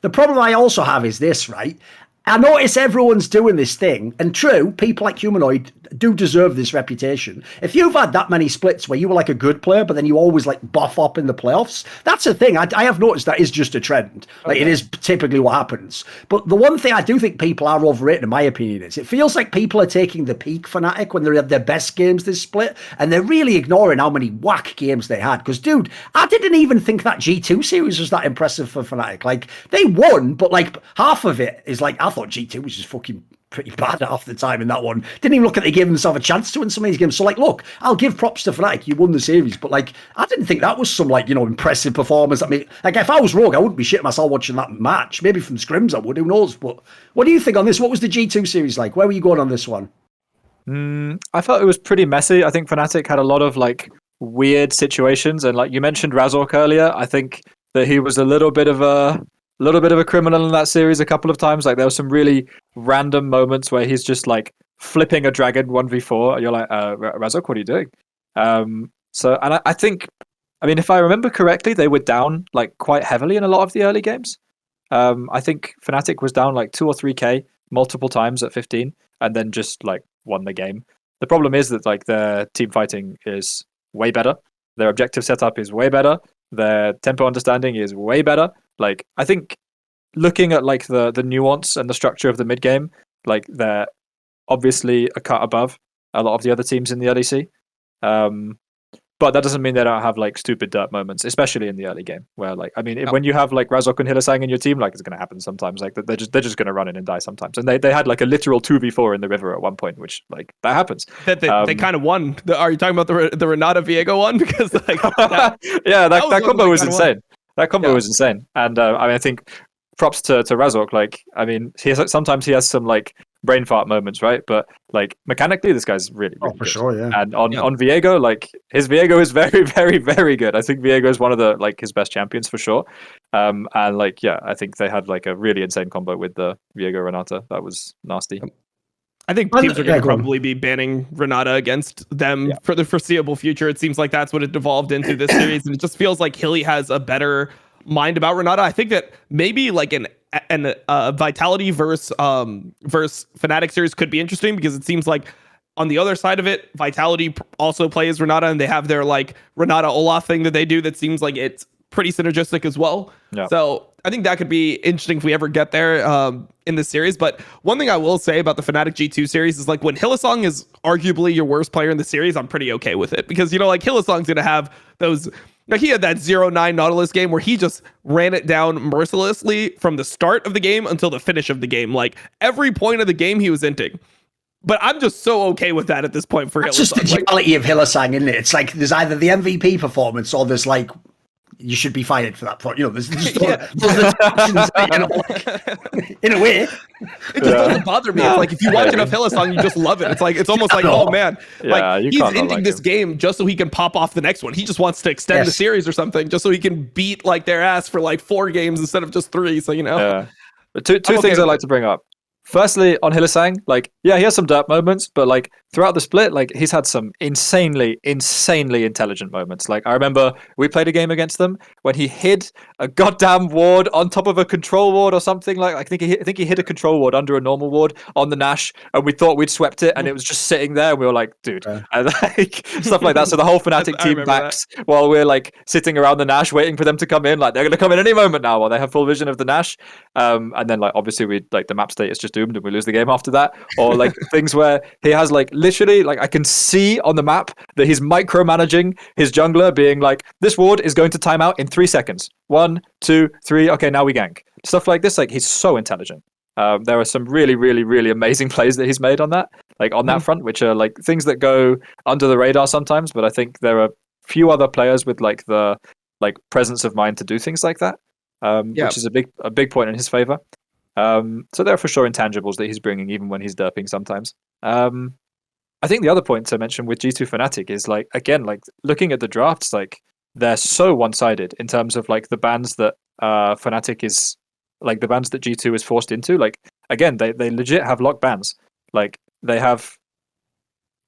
The problem I also have is this, right? I notice everyone's doing this thing, and true, people like Humanoid do deserve this reputation. If you've had that many splits where you were like a good player, but then you always like buff up in the playoffs, that's a thing. I have noticed that is just a trend. Like it is typically what happens. But the one thing I do think people are overrated, in my opinion, is it feels like people are taking the peak Fnatic when they're at their best games this split, and they're really ignoring how many whack games they had. Because, dude, I didn't even think that G2 series was that impressive for Fnatic. Like, they won, but like half of it is like, I thought G2 was just fucking pretty bad half the time in that one. Didn't even look like they gave themselves a chance to win some of these games. So, like, look, I'll give props to Fnatic. You won the series, but like, I didn't think that was some like, impressive performance. I mean, like, if I was Rogue, I wouldn't be shitting myself watching that match. Maybe from scrims I would. Who knows? But what do you think on this? What was the G2 series like? Where were you going on this one? I felt it was pretty messy. I think Fnatic had a lot of like weird situations, and like you mentioned Razork earlier, I think that he was a little bit of a criminal in that series a couple of times. Like there were some really random moments where he's just like flipping a dragon 1v4 and you're like, Razork, what are you doing? I think, I mean, if I remember correctly, they were down like quite heavily in a lot of the early games. I think Fnatic was down like 2 or 3k multiple times at 15 and then just like won the game. The problem is that like their team fighting is way better. Their objective setup is way better. Their tempo understanding is way better. Like, I think looking at like the nuance and the structure of the mid game, like they're obviously a cut above a lot of the other teams in the LEC. But that doesn't mean they don't have like stupid dirt moments, especially in the early game, where like, I mean, when you have like Razork and Hylissang in your team, like it's going to happen sometimes. Like they're just going to run in and die sometimes. And they had like a literal 2v4 in the river at one point, which like that happens. They kind of won. Are you talking about the Renata Viego one? Because like, that combo was insane. That combo was insane. And I mean, I think props to Razork. Like, I mean, sometimes he has some like brain fart moments, right? But like mechanically, this guy's really for good. Sure, yeah. And on Viego, like his Viego is very, very, very good. I think Viego is one of the like his best champions for sure. And like I think they had like a really insane combo with the Viego Renata. That was nasty. I think teams are going to probably be banning Renata against them for the foreseeable future. It seems like that's what it devolved into this series, and it just feels like Hilly has a better mind about Renata. I think that maybe like an Vitality versus Fnatic series could be interesting because it seems like on the other side of it, Vitality also plays Renata, and they have their like Renata Olaf thing that they do that seems like it's pretty synergistic as well. Yeah. So I think that could be interesting if we ever get there in this series. But one thing I will say about the Fnatic G2 series is like when Hylissang is arguably your worst player in the series, I'm pretty okay with it because like Hylissang's gonna have those. Like he had that 0-9 Nautilus game where he just ran it down mercilessly from the start of the game until the finish of the game. Like every point of the game he was inting. But I'm just so okay with that at this point for Hylissang. It's just the duality of Hylissang, isn't it? It's like there's either the MVP performance or there's like you should be fired for that. There's just in a way. It just doesn't bother me. It's like if you watch enough Hylissang, you just love it. It's like it's almost like, oh man, like he's ending this game just so he can pop off the next one. He just wants to extend the series or something, just so he can beat like their ass for like 4 games instead of just 3. So But two things I'd like to bring up. Firstly, on Hylissang, like, he has some dirt moments, but like throughout the split, like he's had some insanely intelligent moments. Like I remember we played a game against them when he hid a goddamn ward on top of a control ward or something. Like I think he hid a control ward under a normal ward on the Nash, and we thought we'd swept it, and it was just sitting there. And we were like, dude, and like stuff like that. So the whole Fnatic team backs while we're like sitting around the Nash waiting for them to come in. Like they're gonna come in any moment now while they have full vision of the Nash. And then like obviously we like the map state is just doomed and we lose the game after that. Or like things where he has like literally like I can see on the map that he's micromanaging his jungler, being like, this ward is going to time out in 3 seconds. 1, 2, 3. Okay, now we gank. Stuff like this. Like he's so intelligent. There are some really, really, really amazing plays that he's made on that, like on that front, which are like things that go under the radar sometimes. But I think there are few other players with like the like presence of mind to do things like that, which is a big point in his favor. So there are for sure intangibles that he's bringing, even when he's derping sometimes. I think the other point to mention with G2 Fnatic is like, again, like looking at the drafts, like they're so one-sided in terms of like the bans that Fnatic is, like the bans that G2 is forced into. Like again, they legit have locked bans. Like they have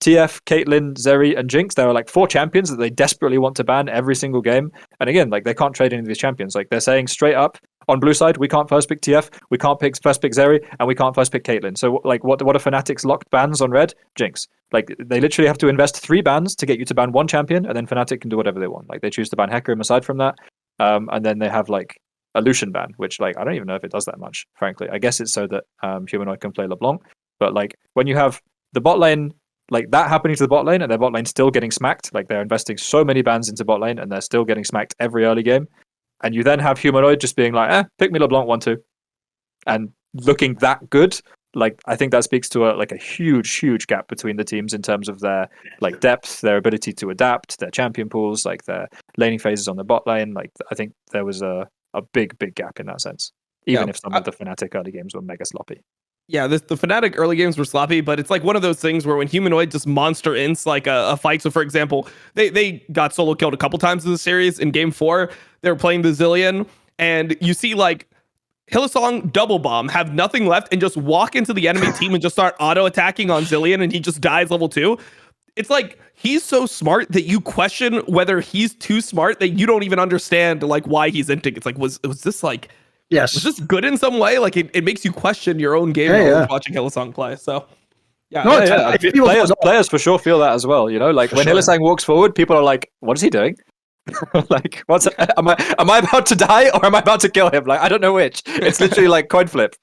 TF, Caitlyn, Zeri, and Jinx. There are like 4 champions that they desperately want to ban every single game. And again, like they can't trade any of these champions. Like they're saying straight up on blue side, we can't first pick TF, we can't first pick Zeri, and we can't first pick Caitlyn. So like what are Fnatic's locked bans on red? Jinx. Like they literally have to invest 3 bans to get you to ban 1 champion, and then Fnatic can do whatever they want. Like they choose to ban Hecarim aside from that. And then they have like a Lucian ban, which like I don't even know if it does that much, frankly. I guess it's so that Humanoid can play LeBlanc. But like when you have the bot lane like that happening to the bot lane and their bot lane still getting smacked, like they're investing so many bans into bot lane and they're still getting smacked every early game. And you then have Humanoid just being like, pick me LeBlanc 1-2. And looking that good, like I think that speaks to a huge gap between the teams in terms of their like depth, their ability to adapt, their champion pools, like their laning phases on the bot lane. Like I think there was a big gap in that sense. Even if some of the Fnatic early games were mega sloppy. Yeah, the Fnatic early games were sloppy, but it's like one of those things where when Humanoid just monster ints like a fight. So for example, they got solo killed a couple times in the series. In game 4, they were playing the Zilean, and you see like Hylissang double bomb, have nothing left, and just walk into the enemy team and just start auto attacking on Zilean, and he just dies level 2. It's like he's so smart that you question whether he's too smart that you don't even understand like why he's inting. It's like was this like. Yes. Was this good in some way? Like it makes you question your own game watching Hylissang play. So yeah, players for sure feel that as well. You know, like when Hylissang walks forward, people are like, "What is he doing? Like, am I about to die or am I about to kill him? Like, I don't know which." It's literally like coin flip.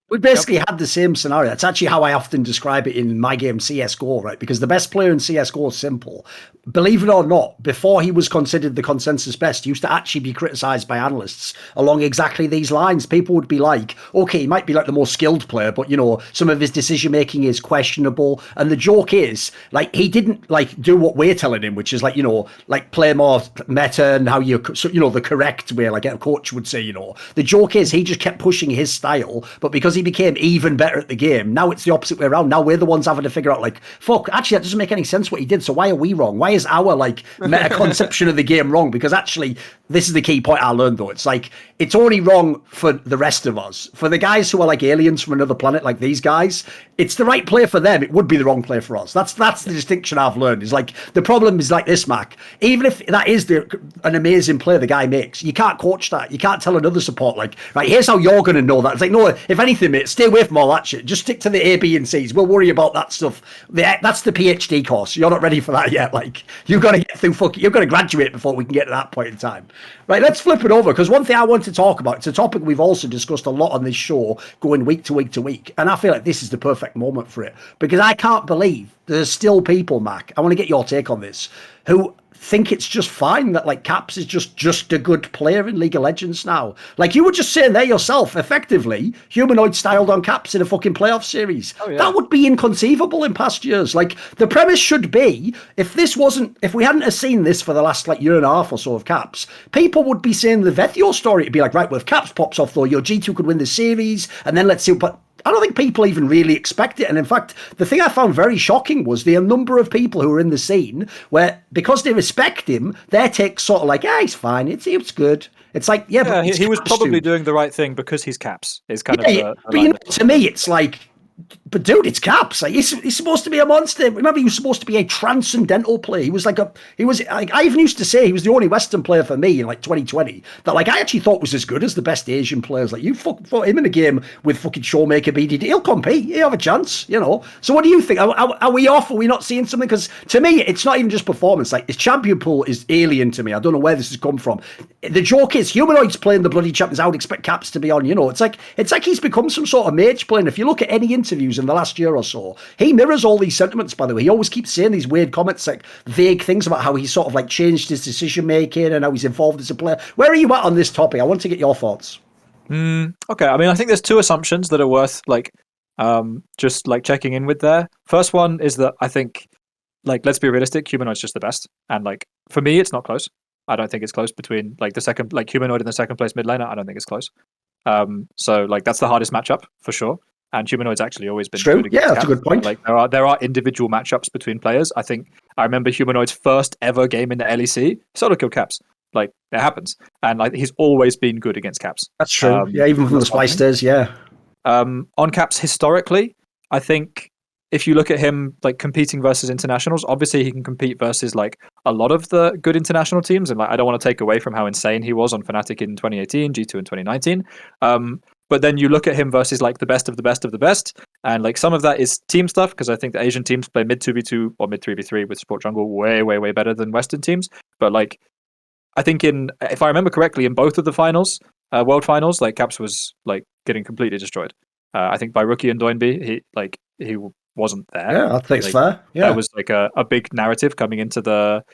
We basically had the same scenario. That's actually how I often describe it in my game CSGO, right? Because the best player in CSGO is simple. Believe it or not, before he was considered the consensus best, he used to actually be criticised by analysts along exactly these lines. People would be like, okay, he might be like the most skilled player, but you know, some of his decision making is questionable. And the joke is, like, he didn't like do what we're telling him, which is like, you know, like play more meta and how you know, the correct way, like a coach would say, you know. The joke is he just kept pushing his style, but because he became even better at the game, now it's the opposite way around. Now we're the ones having to figure out like, fuck, actually that doesn't make any sense what he did, so why are we wrong? Why is our like meta conception of the game wrong? Because actually this is the key point I learned though. It's like it's only wrong for the rest of us. For the guys who are like aliens from another planet, like these guys, it's the right play for them. It would be the wrong play for us. That's the distinction I've learned. Is like the problem is like this, Mac. Even if that is an amazing play the guy makes, you can't coach that. You can't tell another support like, right, here's how you're going to know that. It's like, no, if anything, mate, stay away from all that shit. Just stick to the A, B, and C's. We'll worry about that stuff. That's the PhD course. You're not ready for that yet. Like, you've got to get through you've got to graduate before we can get to that point in time. Right, let's flip it over, because one thing I want to talk about, it's a topic we've also discussed a lot on this show, going week to week to week, and I feel like this is the perfect moment for it, because I can't believe there's still people, Mac, I want to get your take on this, who think it's just fine that like Caps is just a good player in League of Legends now. Like you were just saying there yourself, effectively, Humanoid styled on Caps in a fucking playoff series. Oh, yeah. That would be inconceivable in past years. Like the premise should be, if we hadn't have seen this for the last like year and a half or so of Caps, people would be saying the Vethio story to be like, right, well if Caps pops off though, your G2 could win the series, and then let's see, but I don't think people even really expect it. And in fact, the thing I found very shocking was the number of people who are in the scene where, because they respect him, their take's sort of like, he's fine. It's good. It's like, but he was probably doing the right thing because he's Caps. Is kind of the but you know, to me, it's like, but dude, it's Caps. Like he's supposed to be a monster. Remember, he was supposed to be a transcendental player. He was like I even used to say he was the only Western player for me in like 2020 that like I actually thought was as good as the best Asian players. Like you put him in a game with fucking Showmaker BDD, he'll compete. He'll have a chance, you know. So what do you think? Are we off? Are we not seeing something? Because to me, it's not even just performance. Like his champion pool is alien to me. I don't know where this has come from. The joke is Humanoid's playing the bloody champions. I would expect Caps to be on. You know, it's like he's become some sort of mage player. If you look at any interviews in the last year or so, he mirrors all these sentiments, by the way. He always keeps saying these weird comments, like vague things about how he's sort of like changed his decision making and how he's involved as a player. Where are you at on this topic? I want to get your thoughts. Okay, I mean, I think there's two assumptions that are worth like just like checking in with there. First one is that I think, like, let's be realistic, Humanoid's just the best, and like for me it's not close. I don't think it's close between like the second, like Humanoid and the second place mid laner. I don't think it's close. So like that's the hardest matchup for sure. And Humanoid's actually always been true. Good Yeah, that's Caps. a good point. Like there are individual matchups between players. I think I remember Humanoid's first ever game in the LEC, solo killed Caps. Like it happens, and like he's always been good against Caps. That's true. Yeah, even from the Splice days. Yeah. On Caps historically, I think if you look at him like competing versus internationals, obviously he can compete versus like a lot of the good international teams. And like, I don't want to take away from how insane he was on Fnatic in 2018, G2 in 2019. But then you look at him versus like the best of the best of the best. And like some of that is team stuff, because I think the Asian teams play mid 2v2 or mid 3v3 with support jungle way, way, way better than Western teams. But like, I think if I remember correctly, in both of the finals, world finals, like Caps was like getting completely destroyed. I think by Rookie and Doinby, he wasn't there. Yeah, I think it's fair. Yeah, there was like a big narrative coming into the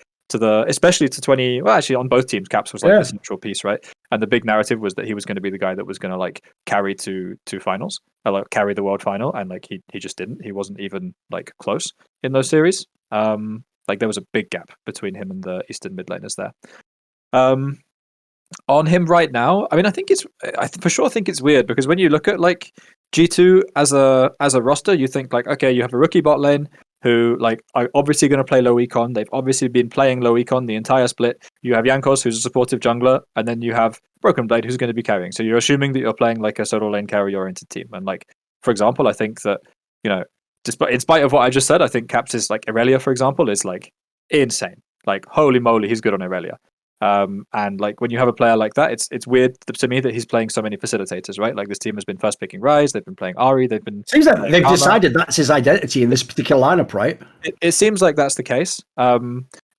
especially to 20. Well, actually, on both teams, Caps was like the central piece, right? And the big narrative was that he was going to be the guy that was going to like carry to finals, like carry the world final, and like he just didn't. He wasn't even like close in those series. Like there was a big gap between him and the Eastern mid laners there. On him right now, I mean, I for sure think it's weird, because when you look at like G2 as a roster, you think like, okay, you have a rookie bot lane who like are obviously going to play low econ. They've obviously been playing low econ the entire split. You have Jankos, who's a supportive jungler, and then you have Broken Blade, who's going to be carrying. So you're assuming that you're playing like a solo lane carry oriented team. And like, for example, I think that, you know, in spite of what I just said, I think Caps' like Irelia, for example, is like insane. Like, holy moly, he's good on Irelia. And like when you have a player like that, it's weird to me that he's playing so many facilitators, right? Like this team has been first picking Ryze, they've been playing Ahri, seems like they've decided that's his identity in this particular lineup, right? It seems like that's the case,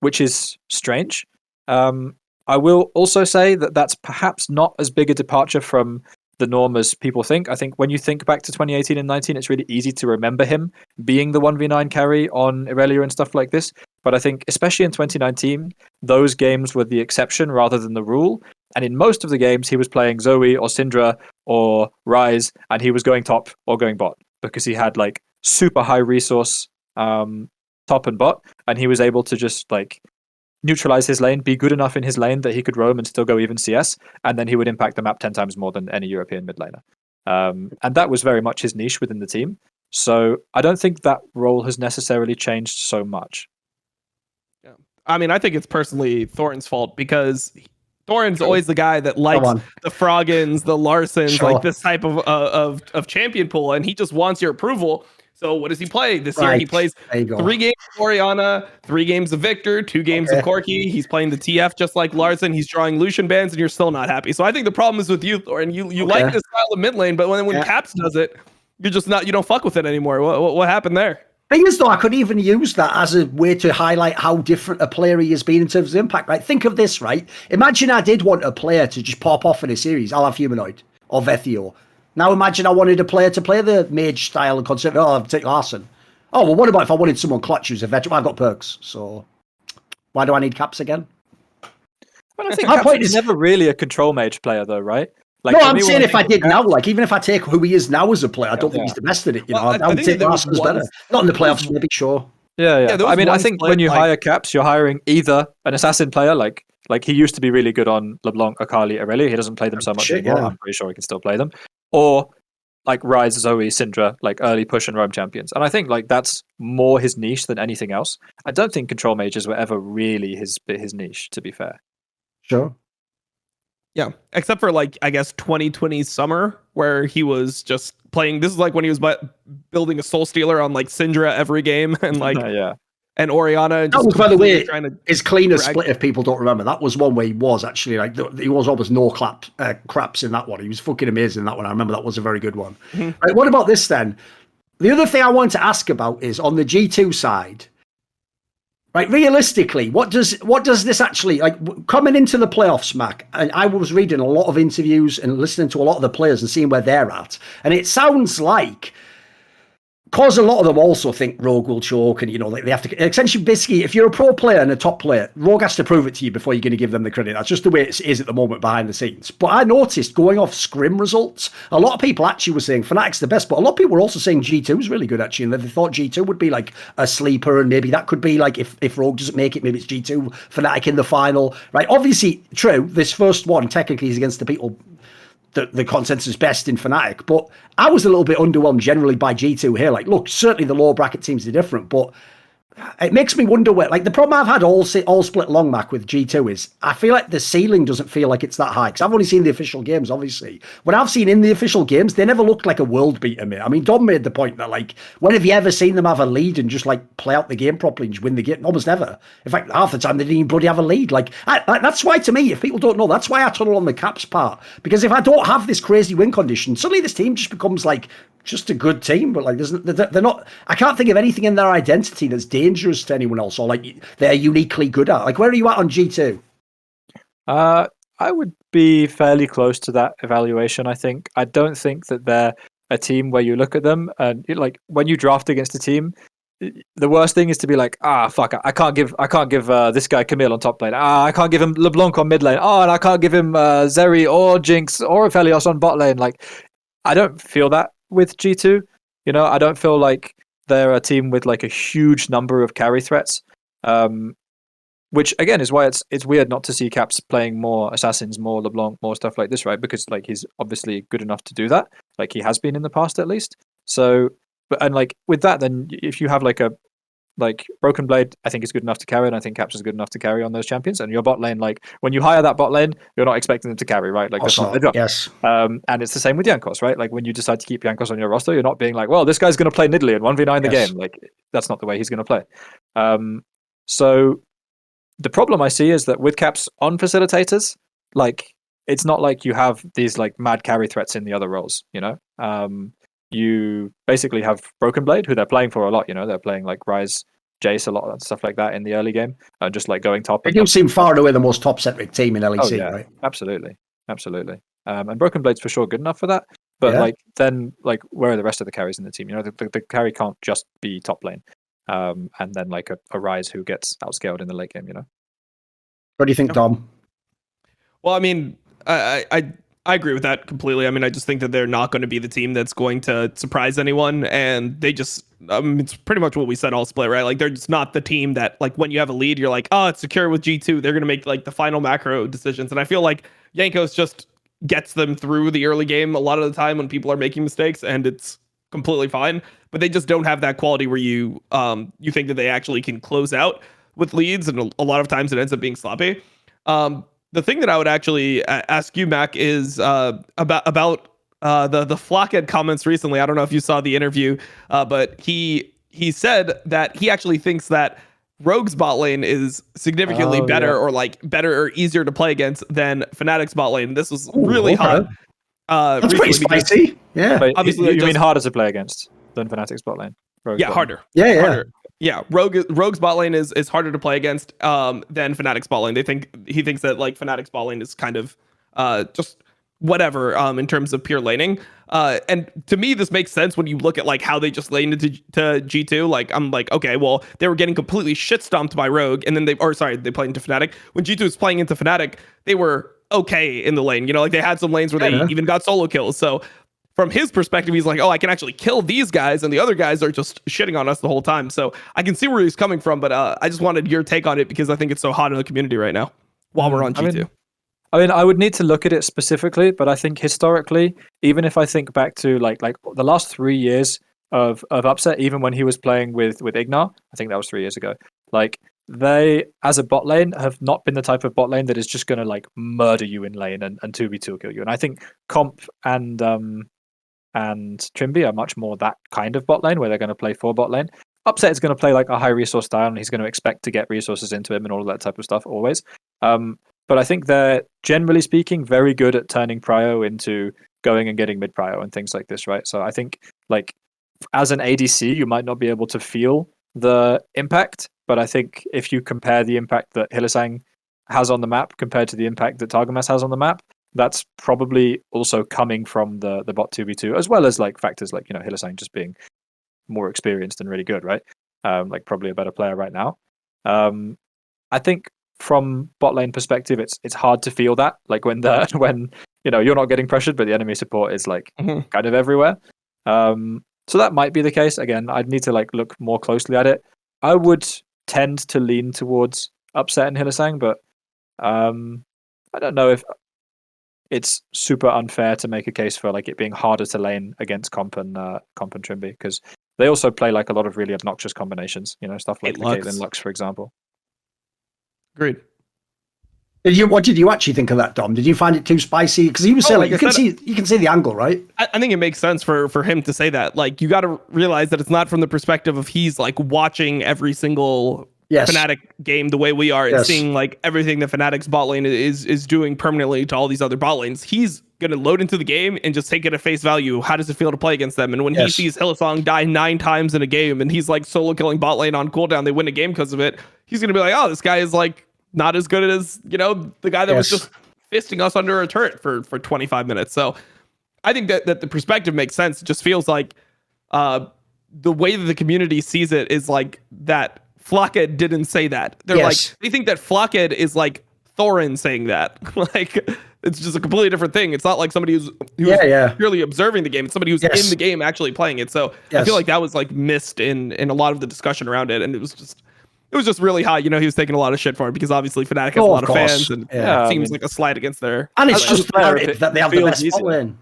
which is strange. I will also say that that's perhaps not as big a departure from the norm as people think. I think when you think back to 2018 and 19, it's really easy to remember him being the 1v9 carry on Irelia and stuff like this. But I think, especially in 2019, those games were the exception rather than the rule. And in most of the games, he was playing Zoe or Syndra or Ryze, and he was going top or going bot, because he had like super high resource top and bot, and he was able to just like neutralize his lane, be good enough in his lane that he could roam and still go even CS, and then he would impact the map 10 times more than any European mid laner. And that was very much his niche within the team. So I don't think that role has necessarily changed so much. I mean, I think it's personally Thorin's fault, because Thorin's always the guy that likes the Froggins, the Larsons, like this type of champion pool, and he just wants your approval. So what does he play this year? He plays 3 games of Orianna, 3 games of Victor, 2 games of Corki. He's playing the TF just like Larson. He's drawing Lucian bans, and you're still not happy. So I think the problem is with you, Thorin. You like this style of mid lane, but when Caps does it, you're just not. You don't fuck with it anymore. What happened there? Thing is, though, I could even use that as a way to highlight how different a player he has been in terms of impact. Right? Think of this, right? Imagine I did want a player to just pop off in a series. I'll have Humanoid or Vethio. Now imagine I wanted a player to play the mage style and concept. Oh, I'll take Larson. Oh, well, what about if I wanted someone clutch who's a veteran? Well, I've got perks, so why do I need Caps again? Well, I think Caps is never really a control mage player, though, right? Like, no, I'm saying if I did now, like even if I take who he is now as a player, I don't think he's the best at it. You know, I would take Larson as better. Not in the playoffs, maybe, sure. Yeah. I mean, I think when you hire Caps, you're hiring either an assassin player, like he used to be really good on LeBlanc, Akali, Irelia. He doesn't play them so much anymore. I'm pretty sure he can still play them. Or like Ryze, Zoe, Syndra, like early push and roam champions. And I think like that's more his niche than anything else. I don't think control mages were ever really his niche, to be fair. Sure. Yeah, except for like, I guess 2020 summer, where he was just playing. This is like when he was building a Soul Stealer on like Syndra every game, and like and Orianna. And that was, by the way, his cleanest drag. Split. If people don't remember, that was one where he was actually like he was almost no craps in that one. He was fucking amazing in that one. I remember that was a very good one. Mm-hmm. Right, what about this then? The other thing I wanted to ask about is on the G2 side. Right, realistically, what does this actually, like, coming into the playoffs, Mac, and I was reading a lot of interviews and listening to a lot of the players and seeing where they're at, and it sounds like, because a lot of them also think Rogue will choke, and, you know, like they have to, essentially, basically, if you're a pro player and a top player, Rogue has to prove it to you before you're going to give them the credit. That's just the way it is at the moment behind the scenes. But I noticed, going off scrim results, a lot of people actually were saying Fnatic's the best, but a lot of people were also saying G2 is really good, actually, and they thought G2 would be like a sleeper, and maybe that could be like, if Rogue doesn't make it, maybe it's G2, Fnatic in the final, right? Obviously, true, this first one technically is against the people the consensus best in Fnatic, but I was a little bit underwhelmed generally by G2 here. Like, look, certainly the lower bracket teams are different, but It makes me wonder where, like, the problem I've had all split long, Mac, with G2 is I feel like the ceiling doesn't feel like it's that high, because I've only seen the official games, obviously. What I've seen in the official games, they never looked like a world beater, mate. I mean, Dom made the point that, like, when have you ever seen them have a lead and just, like, play out the game properly and just win the game? Almost never. In fact, half the time, they didn't even bloody have a lead. Like, that's why, to me, if people don't know, that's why I tunnel on the Caps part. Because if I don't have this crazy win condition, suddenly this team just becomes, like, just a good team, but like they're not. I can't think of anything in their identity that's dangerous to anyone else, or like they're uniquely good at. Like, where are you at on G2? I would be fairly close to that evaluation. I think. I don't think that they're a team where you look at them and like when you draft against a team, the worst thing is to be like, fuck, I can't give this guy Camille on top lane. I can't give him LeBlanc on mid lane. And I can't give him Zeri or Jinx or Aphelios on bot lane. Like, I don't feel that with G2. I don't feel like they're a team with like a huge number of carry threats, which again is why it's weird not to see Caps playing more Assassins, more LeBlanc, more stuff like this, right? Because like he's obviously good enough to do that, like he has been in the past at least. So, and like with that, then if you have like Broken Blade, I think is good enough to carry, and I think Caps is good enough to carry on those champions. And your bot lane, like when you hire that bot lane, you're not expecting them to carry, right? Like that's not their job. Yes. And it's the same with Jankos, right? Like when you decide to keep Jankos on your roster, you're not being like, well, this guy's going to play Nidalee and 1v9 the game. Like that's not the way he's going to play. So the problem I see is that with Caps on facilitators, like it's not like you have these like mad carry threats in the other roles, you basically have Broken Blade, who they're playing for a lot. They're playing like Ryze, Jace, a lot of stuff like that in the early game, just like going top. They do seem far and away the most top-centric team in LEC, right? Absolutely. And Broken Blade's for sure good enough for that. But then where are the rest of the carries in the team? The carry can't just be top lane, and then like a Ryze who gets outscaled in the late game. What do you think, Dom? Well, I mean, I agree with that completely. I mean, I just think that they're not going to be the team that's going to surprise anyone. And they just, it's pretty much what we said all split, right? Like, they're just not the team that, like, when you have a lead, you're like, oh, it's secure with G2. They're going to make, like, the final macro decisions. And I feel like Jankos just gets them through the early game a lot of the time when people are making mistakes, and it's completely fine. But they just don't have that quality where you think that they actually can close out with leads. And a lot of times it ends up being sloppy. The thing that I would actually ask you, Mac, is about the Flockhead comments recently. I don't know if you saw the interview, but he said that he actually thinks that Rogue's bot lane is significantly better or like better or easier to play against than Fnatic's bot lane. This was really hot. That's pretty spicy. Yeah. Wait, obviously, you mean harder to play against than Fnatic's bot lane? Harder. Yeah. Harder. Yeah, Rogue's bot lane is harder to play against than Fnatic's bot lane. He thinks that like Fnatic's bot lane is kind of just whatever in terms of pure laning. And to me, this makes sense when you look at like how they just laned to G2. Like I'm like, okay, well, they were getting completely shit stomped by Rogue, and then they played into Fnatic. When G2 was playing into Fnatic, they were okay in the lane. Like they had some lanes where they even got solo kills. So from his perspective, he's like, oh, I can actually kill these guys, and the other guys are just shitting on us the whole time. So I can see where he's coming from, but I just wanted your take on it because I think it's so hot in the community right now while we're on G2. I mean, I would need to look at it specifically, but I think historically, even if I think back to like the last 3 years of Upset, even when he was playing with Ignar, I think that was 3 years ago, like they, as a bot lane, have not been the type of bot lane that is just going to like murder you in lane and 2v2 kill you. And I think Comp and Trimby are much more that kind of bot lane where they're going to play for bot lane. Upset is going to play like a high resource style, and he's going to expect to get resources into him and all of that type of stuff always. But I think they're, generally speaking, very good at turning prio into going and getting mid prio and things like this, right? So I think like as an ADC, you might not be able to feel the impact, but I think if you compare the impact that Hylissang has on the map compared to the impact that Targamas has on the map, that's probably also coming from the bot 2v2, as well as like factors like, Hylissang just being more experienced and really good, right? Like probably a better player right now. I think from bot lane perspective, it's hard to feel that, like when you're not getting pressured, but the enemy support is like kind of everywhere. So that might be the case. Again, I'd need to like look more closely at it. I would tend to lean towards Upset and Hylissang, but I don't know if it's super unfair to make a case for like it being harder to lane against Comp and Trimby, because they also play like a lot of really obnoxious combinations, stuff like the Caitlyn Lux, for example. Agreed. What did you actually think of that, Dom? Did you find it too spicy? Because he was saying, you can see the angle, right? I think it makes sense for him to say that. Like, you got to realize that it's not from the perspective of he's like watching every single Fnatic game the way we are and seeing like everything the Fnatic's bot lane is doing permanently to all these other bot lanes. He's gonna load into the game and just take it at face value. How does it feel to play against them? And when he sees Hylissang die 9 times in a game and he's like solo killing bot lane on cooldown, they win a game because of it. He's gonna be like, oh, this guy is like not as good as the guy that was just fisting us under a turret for 25 minutes. So I think that the perspective makes sense. It just feels like the way that the community sees it is like that Flockhead didn't say that. They're like, they think that Flockhead is like Thorin saying that. Like, it's just a completely different thing. It's not like somebody who's purely observing the game. It's somebody who's in the game actually playing it. So I feel like that was like missed in a lot of the discussion around it. And it was just really high. He was taking a lot of shit for it because obviously Fnatic has a lot of fans and it seems like a slight against their. And it's just narrative that they have the best bot lane.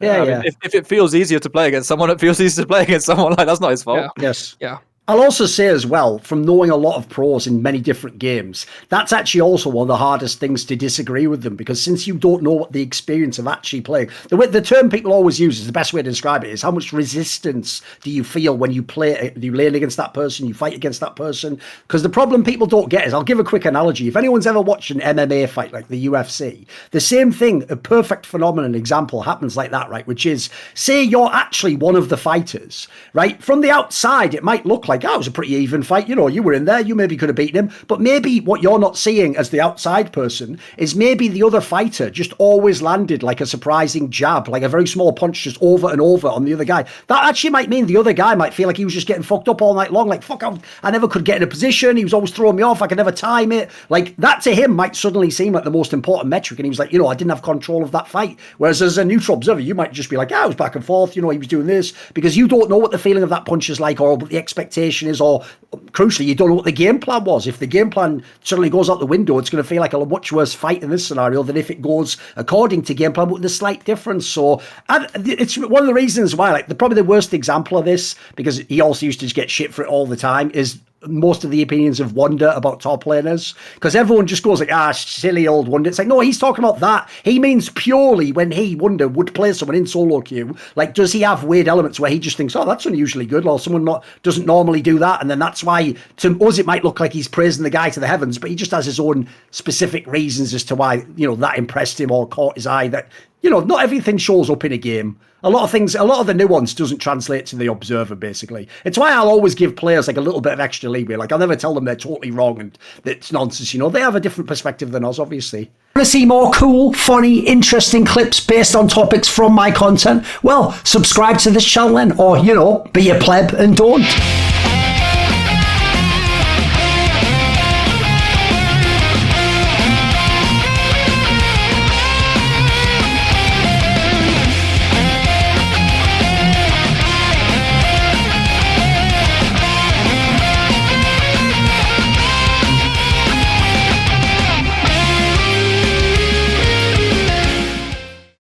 If it feels easier to play against someone, it feels easier to play against someone. Like, that's not his fault. Yeah. I'll also say as well, from knowing a lot of pros in many different games, that's actually also one of the hardest things to disagree with them, because since you don't know what the experience of actually playing, the term people always use is the best way to describe it is how much resistance do you feel when you play, you lane against that person, you fight against that person. Because the problem people don't get is, I'll give a quick analogy. If anyone's ever watched an MMA fight like the UFC, the same thing, a perfect phenomenon example happens like that, right? Which is, say you're actually one of the fighters, right? From the outside, it might look like, oh, it was a pretty even fight. You were in there. You maybe could have beaten him. But maybe what you're not seeing as the outside person is maybe the other fighter just always landed like a surprising jab, like a very small punch just over and over on the other guy. That actually might mean the other guy might feel like he was just getting fucked up all night long. Like, fuck, I never could get in a position. He was always throwing me off. I could never time it. Like, that to him might suddenly seem like the most important metric. And he was like, I didn't have control of that fight. Whereas as a neutral observer, you might just be like, I was back and forth. He was doing this, because you don't know what the feeling of that punch is like, or what the expectation is, or crucially, you don't know what the game plan was. If the game plan suddenly goes out the window, it's going to feel like a much worse fight in this scenario than if it goes according to game plan with a slight difference. So it's one of the reasons why, like, probably the worst example of this, because he also used to just get shit for it all the time, is most of the opinions of Wonder about top laners, because everyone just goes like, silly old Wonder. It's like, no, he's talking about that. He means purely when he, Wonder, would play someone in solo queue, like, does he have weird elements where he just thinks, oh, that's unusually good, or someone doesn't normally do that, and then that's why to us it might look like he's praising the guy to the heavens, but he just has his own specific reasons as to why that impressed him or caught his eye. That not everything shows up in a game. A lot of the nuance doesn't translate to the observer, basically. It's why I'll always give players like a little bit of extra leeway. Like, I'll never tell them they're totally wrong and that's nonsense. They have a different perspective than us, obviously. Want to see more cool, funny, interesting clips based on topics from my content? Well, subscribe to this channel then, or, be a pleb and don't.